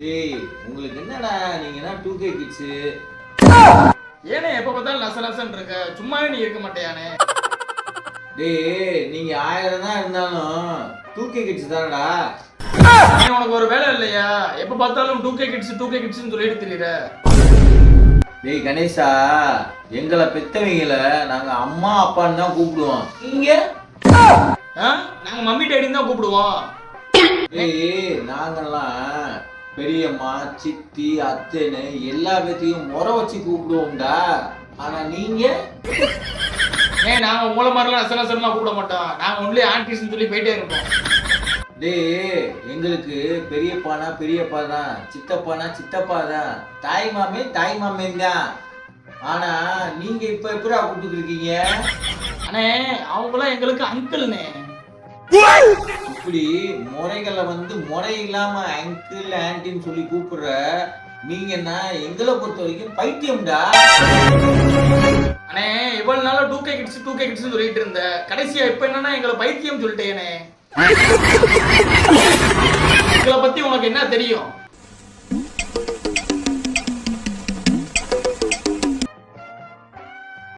டேய் உங்களுக்கு என்னடா நீங்க என்ன 2K கிட்ஸ்? ஏனே எப்ப பார்த்தாலும் நச நசன்னு இருக்க, சும்மாவே நீ இருக்க மாட்டேயானே. டேய் நீங்க 1000 தான் இருந்தாலும் 2K கிட்ஸ் தானடா. உனக்கு ஒரு வேலை இல்லையா? எப்ப பார்த்தாலும் 2K கிட்ஸ் 2K கிட்ஸ்னு சொல்லிட்டு திரியற. டேய் கணேசா, எங்களை பெத்தவங்கள நாங்க அம்மா அப்பான்னு தான் கூப்பிடுவோம். நீங்க நாங்க மம்மி டேடின்னு தான் கூப்பிடுவோம். டேய் நாங்கெல்லாம் பெரியம்மா சித்தி அத்தைன்னு எல்லா பேத்தையும் முறை வச்சு கூப்பிடுவோம்டா. ஆனா நீங்க நாங்க உங்களை மாதிரிலாம் நச நசனமா கூப்பிட மாட்டோம். நாங்க ஒன்லி ஆன்டிஸ்ன்னு சொல்லி போயிட்டே இருப்போம். டேய் எங்களுக்கு பெரியப்பானா பெரியப்பா தான், சித்தப்பானா சித்தப்பா தான், தாய் மாமே தான். ஆனா நீங்க இப்ப எப்படா கூப்பிட்டு இருக்கீங்க? அண்ணே அவங்களாம் எங்களுக்கு அங்கிள்னே. இப்படி முறைகளை முறை இல்லாம அங்கிள் ஆன்டின்னு சொல்லி கூப்பிடுற நீங்கன்னா எங்களை பொறுத்த வரைக்கும் பைத்தியம்டா. அண்ணே இவ்வளவு நாளா 2K கிட்ஸ் 2K கிட்ஸ்னு சொல்லிட்டு இருந்த, கடைசியா இப்ப என்னன்னா எங்களை பைத்தியம் சொல்லிட்டேனே. எங்களை பத்தி உனக்கு என்ன தெரியும்?